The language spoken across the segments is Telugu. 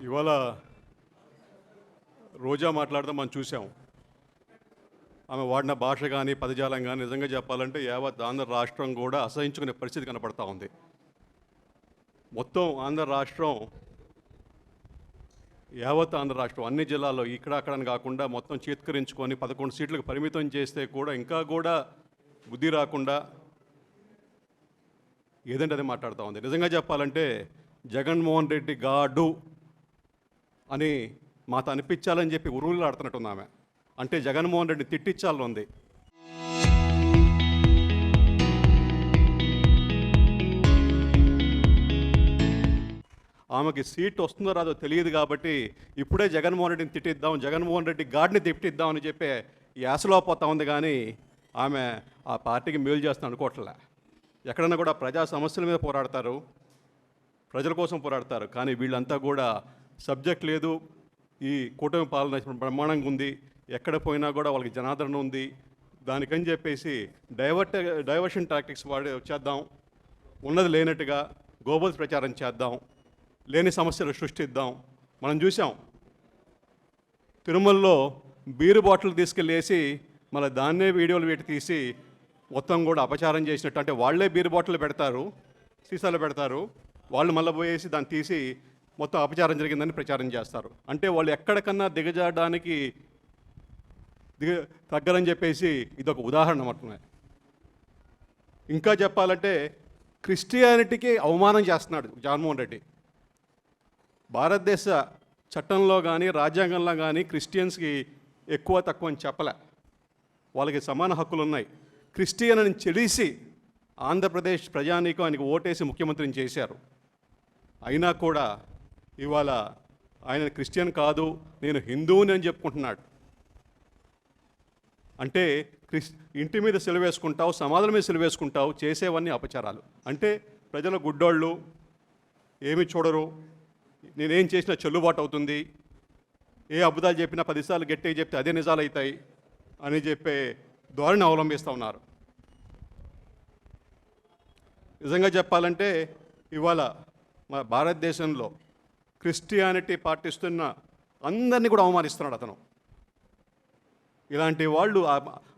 ఇవాళ రోజా మాట్లాడడం మనం చూసాం. ఆమె వాడిన భాష కానీ పదజాలం కానీ నిజంగా చెప్పాలంటే యావత్ ఆంధ్ర రాష్ట్రం కూడా అసహించుకునే పరిస్థితి కనపడతా ఉంది. మొత్తం ఆంధ్ర రాష్ట్రం, యావత్ ఆంధ్ర రాష్ట్రం అన్ని జిల్లాల్లో ఇక్కడ అక్కడని కాకుండా మొత్తం చేత్కరించుకొని 11 సీట్లకు పరిమితం చేస్తే కూడా ఇంకా కూడా బుద్ధి రాకుండా ఏదంటే అది మాట్లాడుతూ ఉంది. నిజంగా చెప్పాలంటే జగన్మోహన్ రెడ్డి గాడు అని మాతో అనిపించాలని చెప్పి ఉరువులు ఆడుతున్నట్టుంది ఆమె. అంటే జగన్మోహన్ రెడ్డిని తిట్టించాలని ఉంది. ఆమెకి సీట్ వస్తుందో రాదో తెలియదు కాబట్టి ఇప్పుడే జగన్మోహన్ రెడ్డిని తిట్టిద్దాం, జగన్మోహన్ రెడ్డి గాడిని తిట్టిద్దాం అని చెప్పి యాసలో పోతా ఉంది. కానీ ఆమె ఆ పార్టీకి మేలు చేస్తాను అనుకోవట్లే. ఎక్కడన్నా కూడా ప్రజా సమస్యల మీద పోరాడతారు, ప్రజల కోసం పోరాడతారు. కానీ వీళ్ళంతా కూడా సబ్జెక్ట్ లేదు, ఈ కూటమి పాలన బ్రహ్మాండంగా ఉంది, ఎక్కడ పోయినా కూడా వాళ్ళకి జనాదరణ ఉంది, దానికని చెప్పేసి డైవర్షన్ టాక్టిక్స్ చేద్దాం, ఉన్నది లేనట్టుగా గోబల్స్ ప్రచారం చేద్దాం, లేని సమస్యలు సృష్టిద్దాం. మనం చూసాం తిరుమలలో బీరు బాటిల్ తీసుకెళ్ళేసి మళ్ళీ దాన్నే వీడియోలు పెట్టి తీసి మొత్తం కూడా అపచారం చేసినట్టు. అంటే వాళ్ళే బీరు బాటిల్ పెడతారు, సీసాలు పెడతారు, వాళ్ళు మళ్ళీ పోయేసి దాన్ని తీసి మొత్తం అపచారం జరిగిందని ప్రచారం చేస్తారు. అంటే వాళ్ళు ఎక్కడికన్నా దిగజాడడానికి తగ్గరని చెప్పేసి ఇదొక ఉదాహరణ మాత్రమే. ఇంకా చెప్పాలంటే క్రిస్టియానిటీకి అవమానం చేస్తున్నాడు జగన్మోహన్ రెడ్డి. భారతదేశ చట్టంలో కానీ రాజ్యాంగంలో కానీ క్రిస్టియన్స్కి ఎక్కువ తక్కువ అని చెప్పలే, వాళ్ళకి సమాన హక్కులు ఉన్నాయి. క్రిస్టియన్ అని చెడిసి ఆంధ్రప్రదేశ్ ప్రజానీకం ఆయనకు ఓటేసి ముఖ్యమంత్రిని చేశారు. అయినా కూడా ఇవాళ ఆయన క్రిస్టియన్ కాదు, నేను హిందువుని అని చెప్పుకుంటున్నాడు. అంటే ఇంటి మీద సెలవేసుకుంటావు, సమాధుల మీద సెలవేసుకుంటావు, చేసేవన్నీ అపచారాలు. అంటే ప్రజలు గుడ్డోళ్ళు, ఏమి చూడరు, నేనేం చేసినా చెల్లుబాటు అవుతుంది, ఏ అబద్ధాలు చెప్పినా 10 సార్లు గట్టిగా చెప్తే అదే నిజాలు అవుతాయి అని చెప్పే ధోరణి అవలంబిస్తూ ఉన్నారు. నిజంగా చెప్పాలంటే ఇవాళ మన భారతదేశంలో క్రిస్టియానిటీ పాటిస్తున్న అందరినీ కూడా అవమానిస్తున్నాడు అతను. ఇలాంటి వాళ్ళు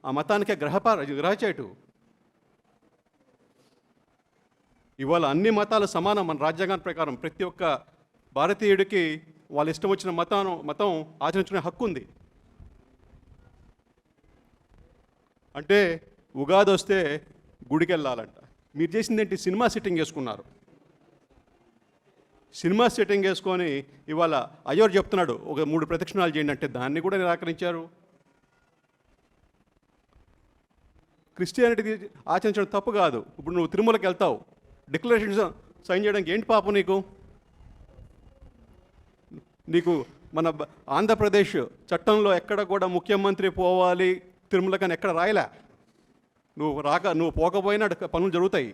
ఆ మతానికే గ్రహచేటు. ఇవాళ అన్ని మతాలు సమానం మన రాజ్యాంగం ప్రకారం. ప్రతి ఒక్క భారతీయుడికి వాళ్ళ ఇష్టం వచ్చిన మతం ఆచరించుకునే హక్కు ఉంది. అంటే ఉగాది వస్తే గుడికి వెళ్ళాలంట. మీరు చేసిందేంటి? సినిమా సెట్టింగ్ చేసుకున్నారు. సినిమా సెట్టింగ్ వేసుకొని ఇవాళ అయ్యోరు చెప్తున్నాడు ఒక 3 ప్రదక్షిణాలు చేయండి అంటే దాన్ని కూడా నిరాకరించారు. క్రిస్టియానిటీ ఆచరించడం తప్పు కాదు. ఇప్పుడు నువ్వు తిరుమలకి వెళ్తావు, డిక్లరేషన్ సైన్ చేయడానికి ఏంటి పాపం నీకు మన ఆంధ్రప్రదేశ్ చట్టంలో ఎక్కడ కూడా ముఖ్యమంత్రి పోవాలి తిరుమలకని ఎక్కడ రాయలే. నువ్వు పోకపోయినా పనులు జరుగుతాయి.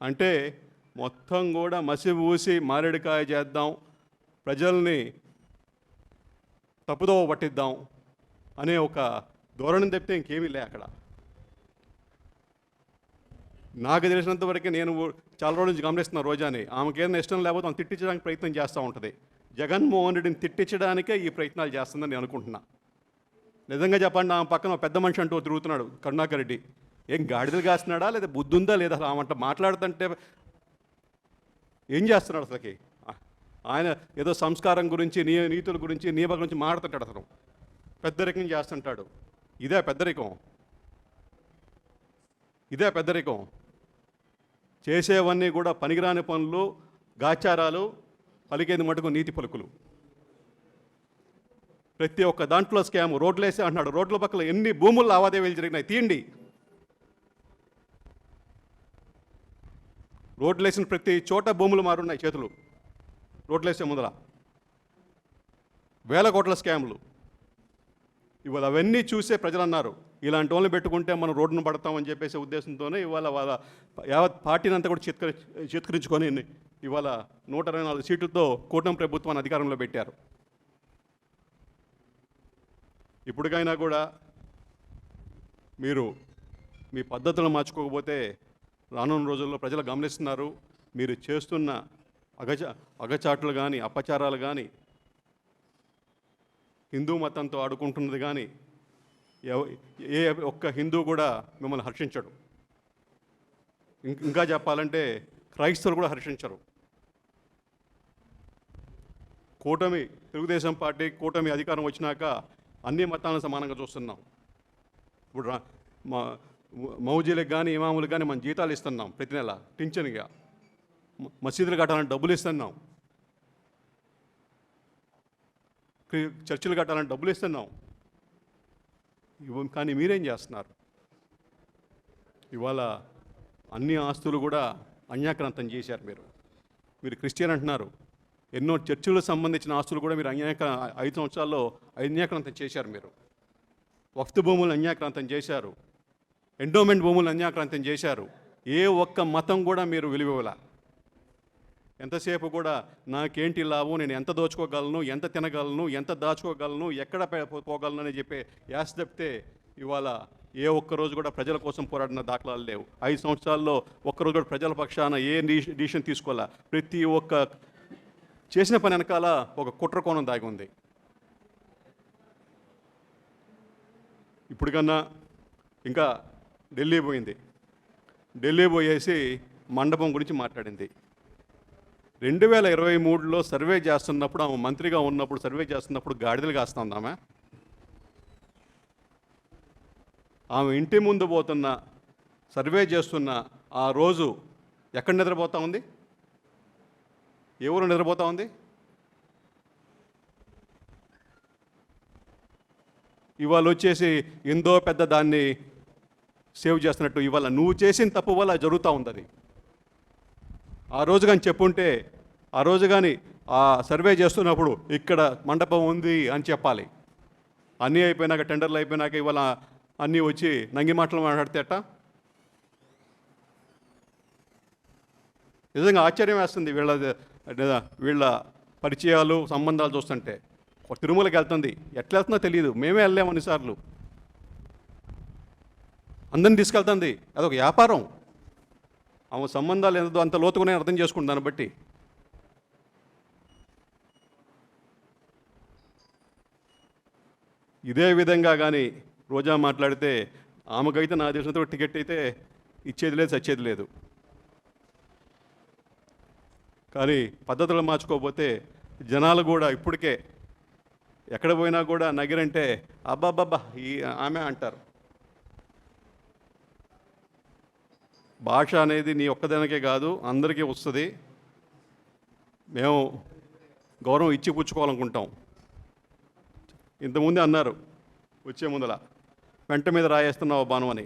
అంటే మొత్తం కూడా మసి ఊసి మారేడుకాయ చేద్దాం, ప్రజల్ని తప్పుదోవ పట్టిద్దాం అనే ఒక ధోరణి తప్పితే ఇంకేమీ లే అక్కడ. నాకు తెలిసినంత వరకు నేను చాలా రోజుల నుంచి గమనిస్తున్నా రోజాని. ఆమెకి ఏదైనా ఇష్టం లేకపోతే ఆమె తిట్టించడానికి ప్రయత్నం చేస్తూ ఉంటుంది. జగన్మోహన్ రెడ్డిని తిట్టించడానికే ఈ ప్రయత్నాలు చేస్తుందని నేను అనుకుంటున్నా. నిజంగా చెప్పండి, ఆమె పక్కన పెద్ద మనిషి అంటూ తిరుగుతున్నాడు కరుణాకర్ రెడ్డి. ఏం గాడిదలు కాస్తున్నాడా లేదా బుద్ధి ఉందా లేదా? ఆమె మాట్లాడుతుంటే ఏం చేస్తున్నాడు అసలుకి? ఆయన ఏదో సంస్కారం గురించి, నీతుల గురించి, నియమాల గురించి మాట్లాడుతుంటాడు. అతను పెద్దరికం చేస్తుంటాడు. ఇదే పెద్దరికం. చేసేవన్నీ కూడా పనికిరాని పనులు, గాచారాలు, పలికేది మటుకు నీతి పలుకులు. ప్రతి ఒక్క దాంట్లో స్కామ్. రోడ్లు వేసే అంటున్నాడు. రోడ్ల పక్కల ఎన్ని భూములు లావాదేవీలు జరిగినాయి తీయండి. రోడ్లు వేసిన ప్రతి చోట భూములు మారున్నాయి చేతులు. రోడ్లు వేసే ముందర వేల కోట్ల స్కాములు. ఇవాళ అవన్నీ చూసే ప్రజలు అన్నారు ఇలాంటి వాళ్ళని పెట్టుకుంటే మనం రోడ్డును పడతామని చెప్పేసే ఉద్దేశంతోనే ఇవాళ వాళ్ళ యావత్ పార్టీని అంతా కూడా చేత్కరించుకొని ఇవాళ 124 సీట్లతో కూటమి ప్రభుత్వాన్ని అధికారంలో పెట్టారు. ఇప్పటికైనా కూడా మీరు మీ పద్ధతులను మార్చుకోకపోతే రానున్న రోజుల్లో ప్రజలు గమనిస్తున్నారు. మీరు చేస్తున్న అగచ అగచాట్లు కానీ అపచారాలు కానీ హిందూ మతంతో ఆడుకుంటున్నది కానీ ఏ ఒక్క హిందూ కూడా మిమ్మల్ని హర్షించడు. ఇంకా చెప్పాలంటే క్రైస్తవులు కూడా హర్షించరు. తెలుగుదేశం పార్టీ కూటమి అధికారం వచ్చినాక అన్ని మతాలను సమానంగా చూస్తున్నాం. ఇప్పుడు మౌజీలకు కానీ ఇమాములకు కానీ మనం జీతాలు ఇస్తున్నాం ప్రతి నెల టించన్గా. మసీదులు కట్టాలని డబ్బులు ఇస్తున్నాం, చర్చిలు కట్టాలని డబ్బులు ఇస్తున్నాం. కానీ మీరేం చేస్తున్నారు? ఇవాళ అన్ని ఆస్తులు కూడా అన్యాక్రాంతం చేశారు. మీరు క్రిస్టియన్ అంటున్నారు, ఎన్నో చర్చిలకు సంబంధించిన ఆస్తులు కూడా మీరు 5 సంవత్సరాల్లో అన్యాక్రాంతం చేశారు. మీరు వక్ఫ్ భూములను అన్యాక్రాంతం చేశారు, ఎండోమెంట్ భూములను అన్యాక్రాంతం చేశారు. ఏ ఒక్క మతం కూడా మీరు విలువల. ఎంతసేపు కూడా నాకేంటి లాభం, నేను ఎంత దోచుకోగలను, ఎంత తినగలను, ఎంత దాచుకోగలను, ఎక్కడ పోగలను అని చెప్పే యాస తప్పితే ఇవాళ ఏ ఒక్కరోజు కూడా ప్రజల కోసం పోరాడిన దాఖలాలు లేవు. 5 సంవత్సరాల్లో ఒక్కరోజు కూడా ప్రజల పక్షాన ఏ డిసిషన్ తీసుకోవాలా. ప్రతి ఒక్క చేసిన పని వెనకాల ఒక కుట్ర కోణం దాగి ఉంది. ఇప్పుడు కన్నా ఇంకా ఢిల్లీ పోయింది. ఢిల్లీ పోయేసి మండపం గురించి మాట్లాడింది. 2023లో సర్వే చేస్తున్నప్పుడు, ఆమె మంత్రిగా ఉన్నప్పుడు సర్వే చేస్తున్నప్పుడు గాడిదలు కాస్తుంది ఆమె ఇంటి ముందు పోతున్న సర్వే చేస్తున్న ఆ రోజు ఎక్కడ నిద్రపోతూ ఉంది? ఎవరు నిద్రపోతూ ఉంది? ఇవాళ వచ్చేసి ఎంతో పెద్ద దాన్ని సేవ్ చేస్తున్నట్టు ఇవాళ నువ్వు చేసిన తప్పు వల్ల జరుగుతూ ఉంది. అది ఆ రోజు కానీ చెప్పుంటే, ఆ రోజు కానీ ఆ సర్వే చేస్తున్నప్పుడు ఇక్కడ మండపం ఉంది అని చెప్పాలి. అన్నీ అయిపోయినాక, టెండర్లు అయిపోయినాక ఇవాళ అన్నీ వచ్చి నంగి మాటలు మాట్లాడితే అట్ట? నిజంగా ఆశ్చర్యం వేస్తుంది వీళ్ళ పరిచయాలు, సంబంధాలు చూస్తుంటే. తిరుమలకి వెళ్తుంది, ఎట్లా వెళ్తుందో తెలియదు, మేమే వెళ్ళాము అన్నిసార్లు. అందరిని తీసుకెళ్తుంది, అదొక వ్యాపారం. ఆమె సంబంధాలు ఎంతో అంత లోతుగానే అర్థం చేసుకుంటాను. దాన్ని బట్టి ఇదే విధంగా కానీ రోజా మాట్లాడితే ఆమెకైతే నా దేశంతో టికెట్ అయితే ఇచ్చేది లేదు, చచ్చేది లేదు. కానీ పద్ధతులు మార్చుకోకపోతే జనాలు కూడా ఇప్పటికే ఎక్కడ పోయినా కూడా నగిరంటే అబ్బాబ్బా ఈ ఆమె అంటారు. భాష అనేది నీ ఒక్కదానికే కాదు, అందరికీ వస్తుంది. మేము గౌరవం ఇచ్చి పుచ్చుకోవాలనుకుంటాం. ఇంతకుముందే అన్నారు వచ్చే ముందల, వెంట మీద రాయేస్తున్నావు బాను అని.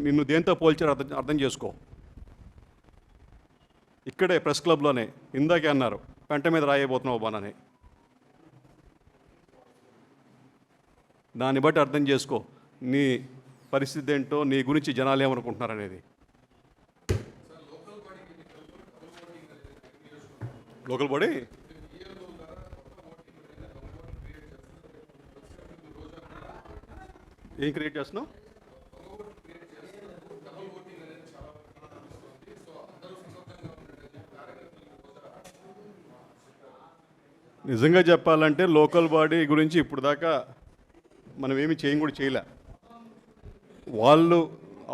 నిన్ను దేంతో పోల్చారు అర్థం చేసుకో. ఇక్కడే ప్రెస్ క్లబ్లోనే ఇందాకే అన్నారు, వెంట మీద రాయబోతున్నావు బానని. దాన్ని బట్టి అర్థం చేసుకో నీ పరిస్థితి ఏంటో, నీ గురించి జనాలు ఏమనుకుంటున్నారు అనేది. లోకల్ బాడీ ఏం క్రియేట్ చేస్తున్నావు? నిజంగా చెప్పాలంటే లోకల్ బాడీ గురించి ఇప్పుడు దాకా మనం ఏమి కూడా చేయలే. వాళ్ళు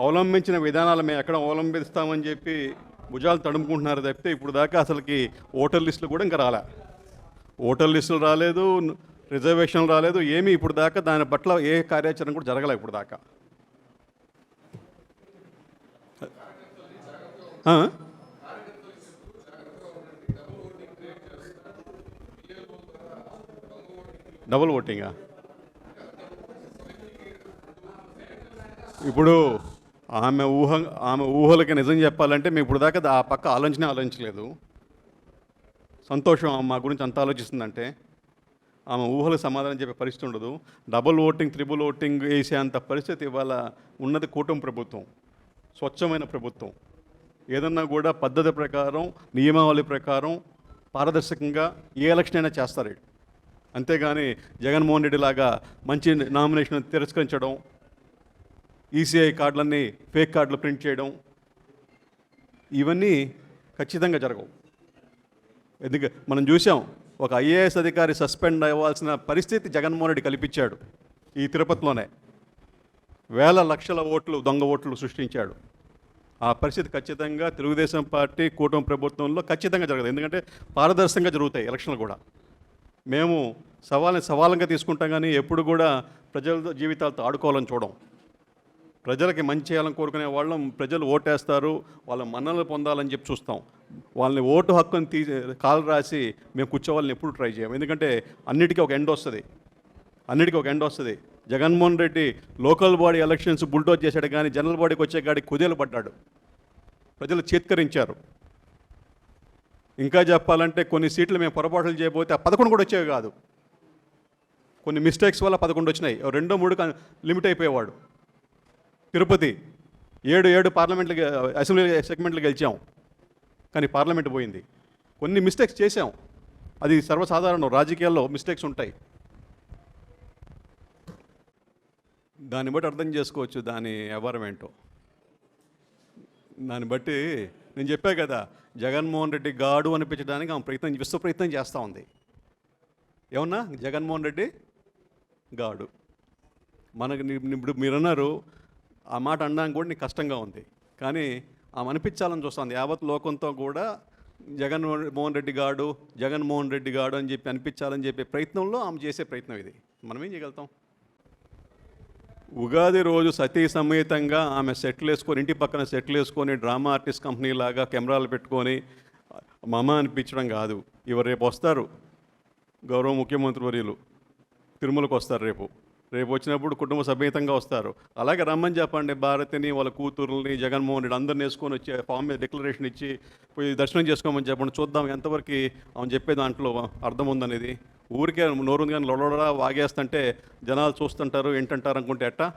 అవలంబించిన విధానాలు మేము ఎక్కడ అవలంబిస్తామని చెప్పి భుజాలు తడుముకుంటున్నారు తప్పితే ఇప్పుడు దాకా అసలుకి ఓటర్ లిస్టులు కూడా ఇంకా రాలే. ఓటర్ లిస్టులు రాలేదు, రిజర్వేషన్లు రాలేదు, ఏమీ ఇప్పుడు దాకా దాని పట్ల ఏ కార్యాచరణ కూడా జరగలే ఇప్పుడు దాకా. డబుల్ ఓటింగా? ఇప్పుడు ఆమె ఊహలకి నిజం చెప్పాలంటే మేము ఇప్పుడు దాకా ఆ పక్క ఆలోచించలేదు. సంతోషం మా గురించి అంత ఆలోచిస్తుందంటే. ఆమె ఊహలకు సమాధానం చెప్పే పరిస్థితి ఉండదు. డబుల్ ఓటింగ్, త్రిబుల్ ఓటింగ్ వేసే అంత పరిస్థితి ఇవాళ ఉన్నది కూటమి ప్రభుత్వం, స్వచ్ఛమైన ప్రభుత్వం. ఏదన్నా కూడా పద్ధతి ప్రకారం, నియమావళి ప్రకారం, పారదర్శకంగా ఏ ఎలక్షన్ అయినా చేస్తారు. అంతేగాని జగన్మోహన్ రెడ్డి లాగా మంచి నామినేషన్ తిరస్కరించడం, ఈసీఐ కార్డులన్నీ ఫేక్ కార్డులు ప్రింట్ చేయడం, ఇవన్నీ ఖచ్చితంగా జరగవు. ఎందుకంటే మనం చూసాం, ఒక ఐఏఎస్ అధికారి సస్పెండ్ అవ్వాల్సిన పరిస్థితి జగన్మోహన్ రెడ్డి కల్పించాడు ఈ తిరుపతిలోనే. వేల లక్షల ఓట్లు, దొంగ ఓట్లు సృష్టించాడు. ఆ పరిస్థితి ఖచ్చితంగా తెలుగుదేశం పార్టీ కూటమి ప్రభుత్వంలో ఖచ్చితంగా జరగదు. ఎందుకంటే పారదర్శకంగా జరుగుతాయి ఎలక్షన్లు కూడా. మేము సవాలంగా తీసుకుంటాం, కానీ ఎప్పుడు కూడా ప్రజల జీవితాలతో ఆడుకోవాలని చూడం. ప్రజలకి మంచి చేయాలని కోరుకునే వాళ్ళం, ప్రజలు ఓటేస్తారు, వాళ్ళ మన్ననలు పొందాలని చెప్పి చూస్తాం. వాళ్ళని ఓటు హక్కుని కాలు రాసి మేము కూర్చోవాలని ఎప్పుడు ట్రై చేయం. ఎందుకంటే అన్నిటికీ ఒక ఎండ్ వస్తుంది. Jaganmohan Reddy local body elections bulldoze చేశాడు, కానీ జనరల్ బాడీకి వచ్చే గాడికి కుదేలు పడ్డాడు. ప్రజలు చేత్కరించారు. ఇంకా చెప్పాలంటే కొన్ని సీట్లు మేము పొరపాట్లు చేయబోతే ఆ 11 కూడా వచ్చేవి కాదు. కొన్ని మిస్టేక్స్ వల్ల 11 వచ్చినాయి. 2-3 లిమిట్ అయిపోయేవాడు. తిరుపతి 7 పార్లమెంట్లు, అసెంబ్లీ సెగ్మెంట్లు గెలిచాం, కానీ పార్లమెంట్ పోయింది. కొన్ని మిస్టేక్స్ చేసాం, అది సర్వసాధారణం, రాజకీయాల్లో మిస్టేక్స్ ఉంటాయి. దాన్ని బట్టి అర్థం చేసుకోవచ్చు దాని వ్యవహారం ఏంటో. దాన్ని బట్టి నేను చెప్పా కదా, జగన్మోహన్ రెడ్డి గాడు అనిపించడానికి ఆమె విశ్వ ప్రయత్నం చేస్తూ ఉంది. ఏమన్నా జగన్మోహన్ రెడ్డి గాడు మనకు ఇప్పుడు మీరన్నారు, ఆ మాట అనడానికి కూడా నీకు కష్టంగా ఉంది, కానీ ఆమె అనిపించాలని చూస్తుంది యావత్ లోకంతో కూడా. జగన్మోహన్ రెడ్డి గాడు అని చెప్పి అనిపించాలని చెప్పే ప్రయత్నంలో ఆమె చేసే ప్రయత్నం ఇది. మనం ఏం చేయగలుగుతాం? ఉగాది రోజు సతీ సమేతంగా ఆమె సెటిల్ వేసుకొని, ఇంటి పక్కన సెటిల్ వేసుకొని, డ్రామా ఆర్టిస్ట్ కంపెనీ లాగా కెమెరాలు పెట్టుకొని మమ అనిపించడం కాదు. ఇవాళ రేపు వస్తారు గౌరవ ముఖ్యమంత్రి వర్యులు, తిరుమలకు వస్తారు రేపు వచ్చినప్పుడు కుటుంబ సమేతంగా వస్తారు. అలాగే రమ్మని చెప్పండి, భారతిని, వాళ్ళ కూతురుని, జగన్మోహన్ రెడ్డి అందరిని వేసుకొని వచ్చి ఫామ్ మీద డిక్లరేషన్ ఇచ్చి పోయి దర్శనం చేసుకోమని చెప్పండి. చూద్దాం ఎంతవరకు ఆమె చెప్పే దాంట్లో అర్థం ఉందనేది. ఊరికే నోరుంది కానీ లొడలా వాగేస్తుంటే జనాలు చూస్తుంటారు, ఏంటంటారు అనుకుంటే ఎట్టా?